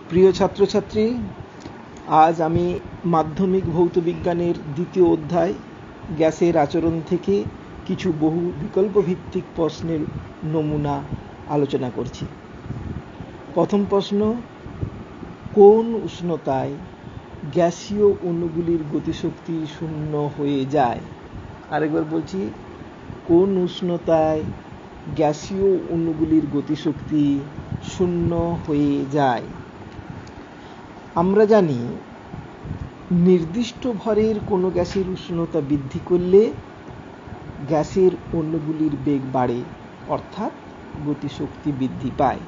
প্রিয় ছাত্রছাত্রী, আজ আমি মাধ্যমিক ভৌত বিজ্ঞানের দ্বিতীয় অধ্যায় গ্যাসের আচরণ থেকে কিছু বহু বিকল্প ভিত্তিক প্রশ্নের নমুনা আলোচনা করছি। প্রথম প্রশ্ন, কোন উষ্ণতায় গ্যাসীয় অণুগুলির গতিশক্তি শূন্য হয়ে যায়? আরেকবার বলছি, কোন উষ্ণতায় গ্যাসীয় অণুগুলির গতিশক্তি শূন্য হয়ে যায়? আমরা জানি নির্দিষ্ট ভরের কোনো গ্যাসের উষ্ণতা বৃদ্ধি করলে গ্যাসের অণুগুলির বেগ বাড়ে, অর্থাৎ গতিশক্তি বৃদ্ধি পায়।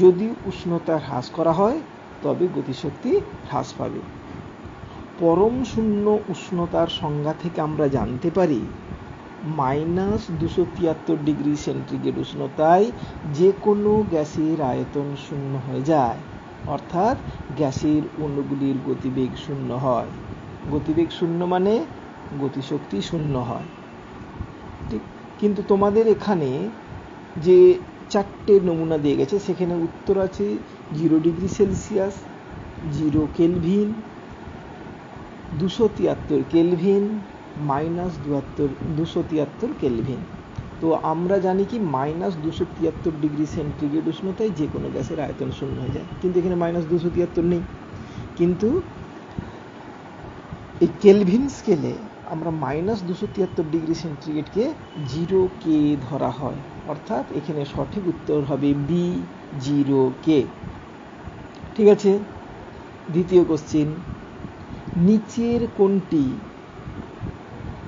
যদি উষ্ণতা হ্রাস করা হয় তবে গতিশক্তি হ্রাস পাবে। পরম শূন্য উষ্ণতার সংজ্ঞা থেকে আমরা জানতে পারি -273°C উষ্ণতায় যে কোনো গ্যাসের আয়তন শূন্য হয়ে যায়, অর্থাৎ গ্যাসের অণুগুলির গতিবেগ শূন্য হয়। গতিবেগ শূন্য মানে গতিশক্তি শূন্য হয়। ঠিক, কিন্তু তোমাদের এখানে যে 4টে নমুনা দিয়ে গেছে সেখানে উত্তর আছে 0°C, 0 কেলভিন, 273 কেলভিন, -273 কেলভিন। তো আমরা জানি কি -273°C উষ্ণতায় যে কোনো গ্যাসের আয়তন শূন্য হয়ে যায়, কিন্তু এখানে -273 নেই। কিন্তু এই কেলভিন স্কেলে আমরা -273°C-কে 0K ধরা হয়, অর্থাৎ এখানে সঠিক উত্তর হবে বি, 0K। ঠিক আছে। দ্বিতীয় কোশ্চিন, নিচের কোনটি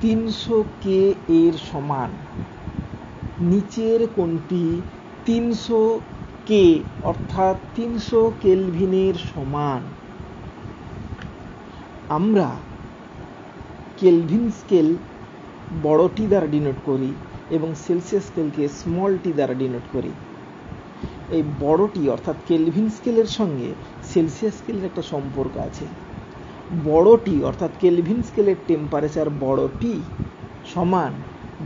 300K এর সমান? নিচের কোনটি 300K অর্থাৎ 300 কেলভিনের সমান? আমরা কেলভিন স্কেল বড় টি দ্বারা ডিনোট করি এবং সেলসিয়াস স্কেলকে স্মল টি দ্বারা ডিনোট করি। এই বড় টি অর্থাৎ কেলভিন স্কেলের সঙ্গে সেলসিয়াস স্কেলের একটা সম্পর্ক আছে। বড় টি অর্থাৎ কেলভিন স্কেলের টেম্পারেচার বড় টি সমান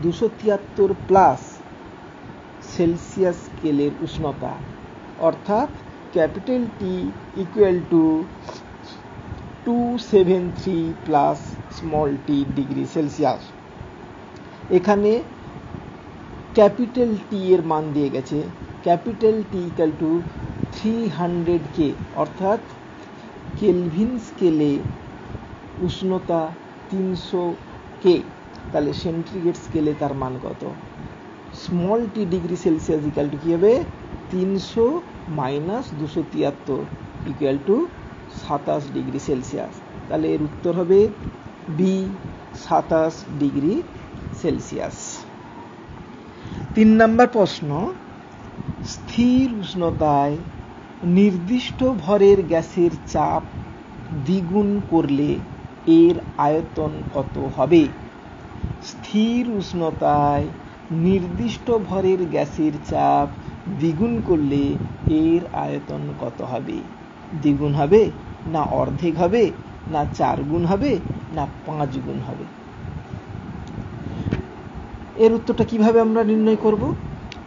273 প্লাস সেলসিয়াস স্কেলের উষ্ণতা, অর্থাৎ capital T equal to 273 plus small tea degree Celsius. এখানে ক্যাপিটাল টি এর মান দিয়ে গেছে, capital T equal to 300K, অর্থাৎ কেলভিন স্কেলে উষ্ণতা 300K, তাহলে সেন্টিগ্রেড স্কেলে তার মান কত? Small tea degree Celsius equal to কি হবে? 300 মাইনাস 273 ইকুয়াল টু 27°C। তাহলে এর উত্তর হবে বি, 27°C। 3 নম্বর প্রশ্ন, স্থির উষ্ণতায় নির্দিষ্ট ভরের গ্যাসের চাপ দ্বিগুণ করলে এর আয়তন কত হবে? স্থির উষ্ণতায় নির্দিষ্ট ভরের গ্যাসের চাপ দ্বিগুণ করলে এর আয়তন কত হবে? দ্বিগুণ হবে, না অর্ধেক হবে, না 4 গুণ হবে, না 5 গুণ হবে? এর উত্তরটা কিভাবে আমরা নির্ণয় করব?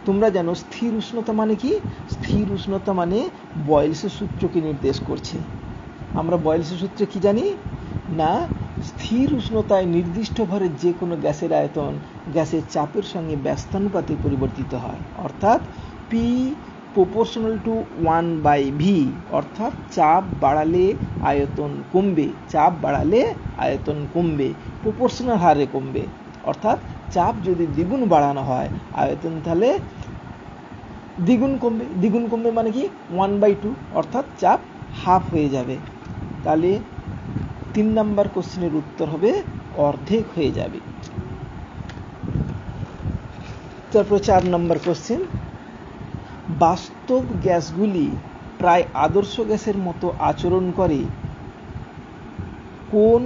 তোমরা জানো স্থির উষ্ণতা মানে কি? স্থির উষ্ণতা মানে বয়েলসের সূত্রকে নির্দেশ করছে। আমরা বয়েলসের সূত্রে কি জানি? না, স্থির উষ্ণতায় নির্দিষ্ট ভরের যে কোনো গ্যাসের আয়তন গ্যাসের চাপের সঙ্গে ব্যস্তানুপাতে পরিবর্তিত হয়, অর্থাৎ P প্রপোর্শনাল টু 1/V, অর্থাৎ চাপ বাড়ালে আয়তন কমবে, চাপ বাড়ালে আয়তন কমবে, প্রপোর্শনাল হারে কমবে। অর্থাৎ চাপ যদি দ্বিগুণ বাড়ানো হয় আয়তন তাহলে দ্বিগুণ কমবে। দ্বিগুণ কমবে মানে কি? 1/2, অর্থাৎ চাপ হাফ হয়ে যাবে। তাহলে 3 নম্বর কোশ্চেনের উত্তর হবে অর্ধেক হয়ে যাবে। তারপর 4 নম্বর কোশ্চেন, বাস্তব গ্যাসগুলি প্রায় আদর্শ গ্যাসের মতো আচরণ করে কোন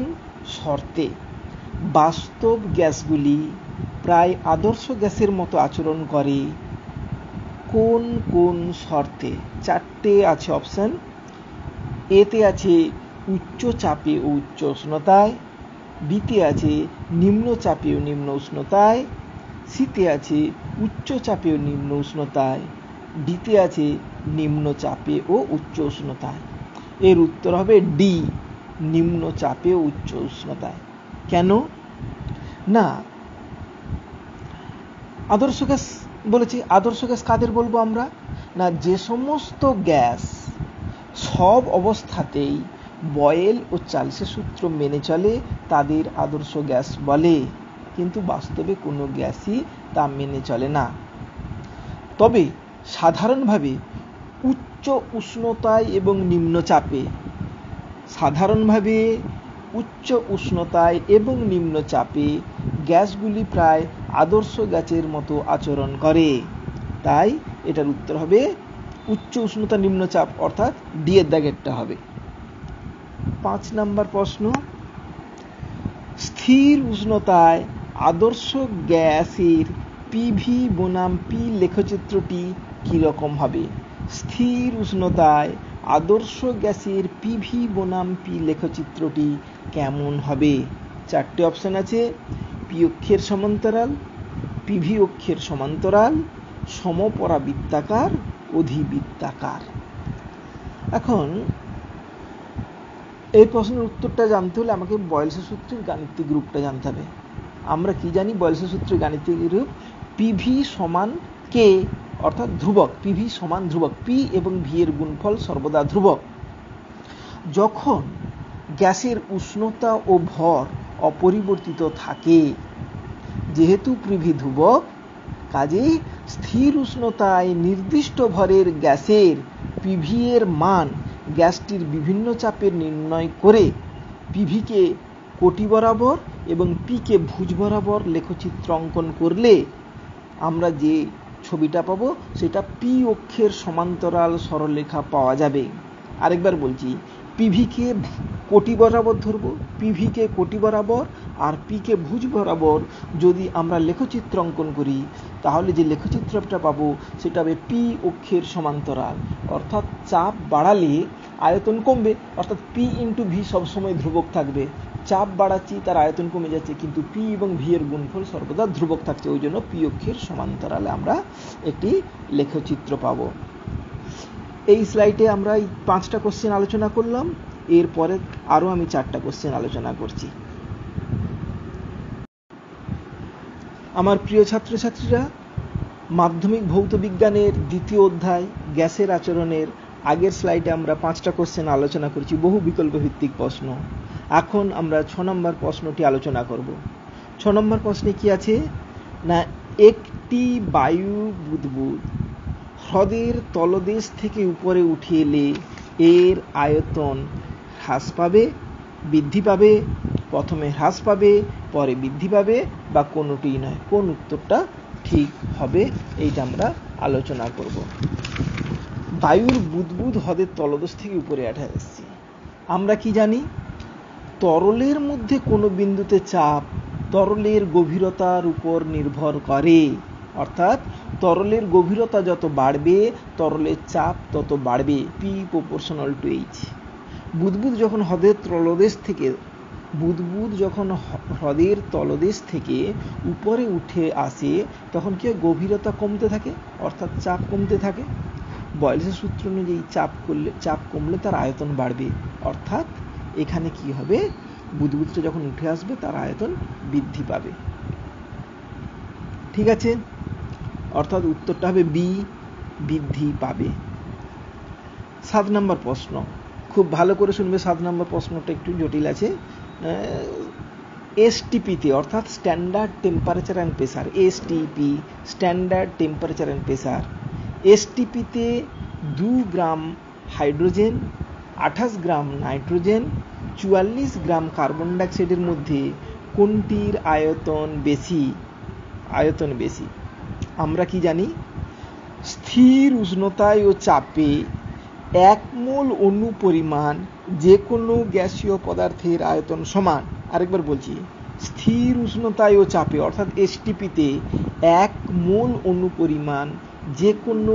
শর্তে? বাস্তব গ্যাসগুলি প্রায় আদর্শ গ্যাসের মতো আচরণ করে কোন কোন শর্তে? 4টে আছে অপশন। এতে আছে উচ্চ চাপে ও উচ্চ উষ্ণতায়, বিতে আছে নিম্ন চাপে ও নিম্ন উষ্ণতায়, সিতে আছে উচ্চ চাপে ও নিম্ন উষ্ণতায়, ডিতে আছে নিম্নচাপে ও উচ্চ উষ্ণতায়। এর উত্তর হবে ডি, নিম্নচাপে ও উচ্চ উষ্ণতায়। কেন না, আদর্শ গ্যাস বলেছি। আদর্শ গ্যাস কাদের বলবো আমরা? না, যে সমস্ত গ্যাস সব অবস্থাতেই বয়েল ও চার্লসের সূত্র মেনে চলে তাদের আদর্শ গ্যাস বলে, কিন্তু বাস্তবে কোনো গ্যাসই তা মেনে চলে না। তবে সাধারণভাবে উচ্চ উষ্ণতায় এবং নিম্নচাপে গ্যাসগুলি প্রায় আদর্শ গ্যাসের মতো আচরণ করে। তাই এটার উত্তর হবে উচ্চ উষ্ণতা নিম্নচাপ, অর্থাৎ ডি এর দাগেরটা হবে। 5 নম্বর প্রশ্ন, স্থির উষ্ণতায় আদর্শ গ্যাসের পিভি বনাম পি লেখচিত্রটি কিরকম হবে? স্থির উষ্ণতায় আদর্শ গ্যাসের পিভি বনাম পি লেখচিত্রটি কেমন হবে? 4টে অপশন আছে: পি অক্ষের সমান্তরাল, পিভি অক্ষের সমান্তরাল, সমপরাবৃত্তাকার, অধিবৃত্তাকার। এখন এই প্রশ্নের উত্তরটা জানতে হলে আমাকে বয়েলসের সূত্রের গাণিতিক রূপটা জানতে হবে। আমরা কি জানি বয়েলসের সূত্রের গাণিতিক রূপ? পিভি সমান কে, অর্থাৎ ধ্রুবক। পিভি সমান ধ্রুবক, পি এবং ভি এর গুণফল সর্বদা ধ্রুবক। যখন গ্যাসের উষ্ণতা ও ভর অপরিবর্তিত থাকে, যেহেতু পিভি ধ্রুবক, কাজেই স্থির উষ্ণতায় নির্দিষ্ট ভরের গ্যাসের পিভি এর মান গ্যাসটির বিভিন্ন চাপের নির্ণয় করে পিভিকে কোটি বরাবর এবং পিকে ভুজ বরাবর লেখচিত্র অঙ্কন করলে আমরা যে ছবিটা পাবো সেটা পি অক্ষের সমান্তরাল সরলরেখা পাওয়া যাবে। আরেকবার বলছি, পিভিকে কোটি বরাবর ধরবো, পিভিকে কোটি বরাবর আর পিকে ভুজ বরাবর যদি আমরা লেখচিত্র অঙ্কন করি, তাহলে যে লেখচিত্রটা পাবো সেটা হবে পি অক্ষের সমান্তরাল। অর্থাৎ চাপ বাড়ালে আয়তন কমবে, অর্থাৎ পি ইন্টু ভি সবসময় ধ্রুবক থাকবে। চাপ বাড়াচ্ছি, তার আয়তন কমে যাচ্ছে, কিন্তু পি এবং ভি এর গুণফল সর্বদা ধ্রুবক থাকছে। ওই জন্য পি অক্ষের সমান্তরালে আমরা একটি লেখচিত্র পাবো। এই স্লাইডে আমরা এই 5টা কোশ্চেন আলোচনা করলাম। এরপরে আরো আমি 4টা কোশ্চেন আলোচনা করছি। আমার প্রিয় ছাত্রছাত্রীরা, মাধ্যমিক ভৌত বিজ্ঞানের 2য় অধ্যায় গ্যাসের আচরণের আগের স্লাইডে আমরা 5টা কোশ্চেন আলোচনা করেছি, বহু বিকল্প ভিত্তিক প্রশ্ন। এখন আমরা 6 নম্বর প্রশ্নটি আলোচনা করব। 6 নম্বর প্রশ্নে কি আছে না, একটি বায়ু বুদবুদ হ্রদের তলদেশ থেকে উপরে উঠে এলে এর আয়তন হ্রাস পাবে, বৃদ্ধি পাবে, প্রথমে হ্রাস পাবে পরে বৃদ্ধি পাবে, বা কোনোটিই নয়। কোন উত্তরটা ঠিক হবে এইটা আমরা আলোচনা করব। বায়ুর বুদবুদ হ্রদের তলদেশ থেকে উপরে উঠে আসছে। আমরা কি জানি? তরলের মধ্যে কোনো বিন্দুতে চাপ তরলের গভীরতার উপর নির্ভর করে। অর্থাৎ তরলের গভীরতা যত বাড়বে তরলের চাপ তত বাড়বে, পি প্রপোর্শনাল টু এইচ। বুদবুদ যখন হ্রদের তলদেশ থেকে উপরে উঠে আসে তখন কি গভীরতা কমতে থাকে, অর্থাৎ চাপ কমতে থাকে। বয়েলসের সূত্র অনুযায়ী চাপ কমলে তার আয়তন বাড়বে, অর্থাৎ এখানে কি হবে, বুদবুদটা যখন উঠে আসবে তার আয়তন বৃদ্ধি পাবে। ঠিক আছে, অর্থাৎ উত্তরটা হবে বি, বৃদ্ধি পাবে। 7 নম্বর প্রশ্ন, খুব ভালো করে শুনবে। 7 নম্বর প্রশ্নটা একটু জটিল আছে। এসটিপিতে অর্থাৎ standard temperature and pressure, STP standard temperature and pressure, এসটিপিতে 2 gram hydrogen, 28 gram nitrogen, 44 gram carbon ডাইঅক্সাইডের মধ্যে কোনটির আয়তন বেশি? আমরা কি জানি? স্থির উষ্ণতায় ও চাপে 1 মোল অণু পরিমাণ যে কোনো গ্যাসীয় পদার্থের আয়তন সমান। আরেকবার বলছি, স্থির উষ্ণতায় ও চাপে অর্থাৎ এসটিপিতে 1 মোল অণু পরিমাণ যে কোনো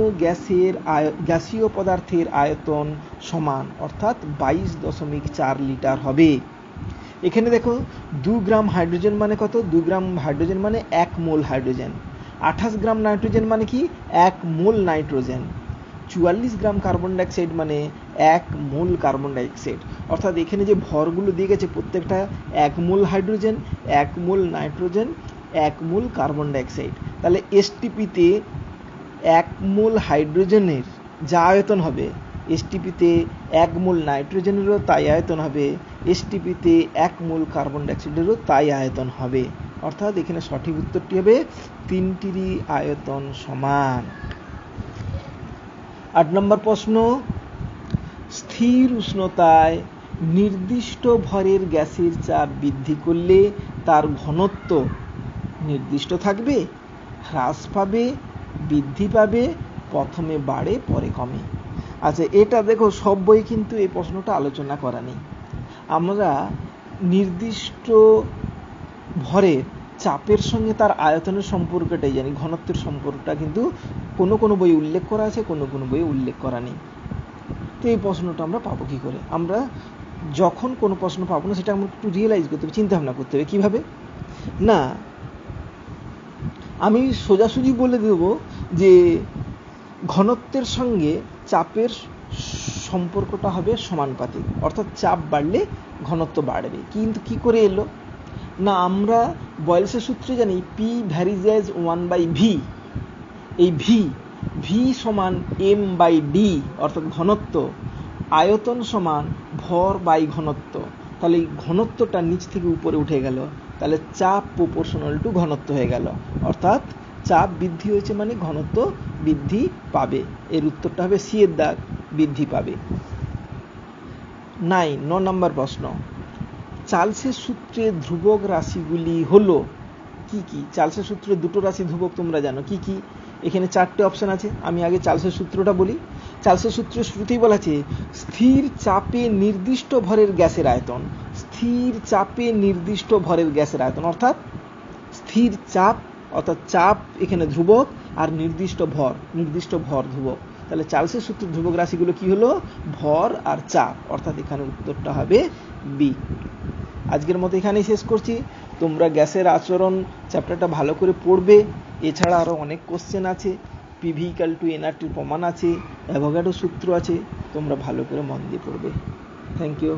গ্যাসীয় পদার্থের আয়তন সমান, অর্থাৎ 22.4 লিটার হবে। এখানে দেখো 2 গ্রাম হাইড্রোজেন মানে কত? 2 গ্রাম হাইড্রোজেন মানে 1 মোল হাইড্রোজেন। 28 গ্রাম নাইট্রোজেন মানে কি? 1 মোল নাইট্রোজেন। 44 গ্রাম কার্বন ডাইঅক্সাইড মানে 1 মোল কার্বন ডাইঅক্সাইড। অর্থাৎ এখানে যে ভরগুলো দিয়ে গেছে প্রত্যেকটা 1 মোল হাইড্রোজেন, 1 মোল নাইট্রোজেন, 1 মোল কার্বন ডাইঅক্সাইড। তাহলে এসটিপিতে 1 মোল হাইড্রোজেনের যা আয়তন হবে, এসটিপিতে 1 মোল নাইট্রোজেনেরও তাই আয়তন হবে, এসটিপিতে 1 মোল কার্বন ডাইঅক্সাইডেরও তাই আয়তন হবে। অর্থাৎ এখানে সঠিক উত্তরটি হবে তিনটিরই আয়তন সমান। 8 নম্বর প্রশ্ন, স্থির উষ্ণতায় নির্দিষ্ট ভরের গ্যাসের চাপ বৃদ্ধি করলে তার ঘনত্ব নির্দিষ্ট থাকবে, হ্রাস পাবে, বৃদ্ধি পাবে, প্রথমে বাড়ে পরে কমে। আচ্ছা, এটা দেখো সব বই কিন্তু এই প্রশ্নটা আলোচনা করা নেই। আমরা নির্দিষ্ট ভরের চাপের সঙ্গে তার আয়তনের সম্পর্কটাই জানি, ঘনত্বের সম্পর্কটা কিন্তু কোনো কোনো বই উল্লেখ করা আছে, কোনো কোনো বই উল্লেখ করা নেই। তো এই প্রশ্নটা আমরা পাবো কি করে? আমরা যখন কোনো প্রশ্ন পাবো না, সেটা আমরা একটু রিয়েলাইজ করতে হবে, চিন্তা ভাবনা করতে হবে। কিভাবে না, আমি সোজাসুজি বলে দেব যে ঘনত্বের সঙ্গে চাপের সম্পর্কটা হবে সমানুপাতিক, অর্থাৎ চাপ বাড়লে ঘনত্ব বাড়বে। কিন্তু কি করে এলো না, আমরা বয়েলসের সূত্রে জানি পি ভ্যারিজ অ্যাজ 1/v। এই ভি সমান m/d, অর্থাৎ ঘনত্ব, আয়তন সমান ভর বাই ঘনত্ব। তাহলে এই ঘনত্বটা নিচ থেকে উপরে উঠে গেল, তাহলে চাপ প্রপোর্শনাল টু ঘনত্ব হয়ে গেল। অর্থাৎ চাপ বৃদ্ধি হয়েছে মানে ঘনত্ব বৃদ্ধি পাবে। এর উত্তরটা হবে সি এর দাগ, বৃদ্ধি পাবে। 9 নম্বর প্রশ্ন, চার্লসের সূত্রে ধ্রুবক রাশিগুলি হলো কি কি? চার্লসের সূত্রে দুটো রাশি ধ্রুবক তোমরা জানো কি কি? এখানে 4টে অপশন আছে। আমি আগে চার্লসের সূত্রটা বলি। চার্লসের সূত্রের শুরুতেই বলা আছে স্থির চাপে নির্দিষ্ট ভরের গ্যাসের আয়তন। স্থির চাপে নির্দিষ্ট ভরের গ্যাসের আয়তন, অর্থাৎ স্থির চাপ, অর্থাৎ চাপ এখানে ধ্রুবক আর নির্দিষ্ট ভর ধ্রুবক। তাহলে চার্লসের সূত্রের ধ্রুবক রাশিগুলো কি হলো? ভর আর চাপ। অর্থাৎ এখানে উত্তরটা হবে বি। আজকের মতো এখানেই শেষ করছি। তোমরা গ্যাসের আচরণ চ্যাপ্টারটা ভালো করে পড়বে। এছাড়া আরও অনেক কোশ্চেন আছে, পিভি ইকুয়াল টু এনআরটির প্রমাণ আছে, অ্যাভোগাড্রো সূত্র আছে। তোমরা ভালো করে মন দিয়ে পড়বে। Thank you.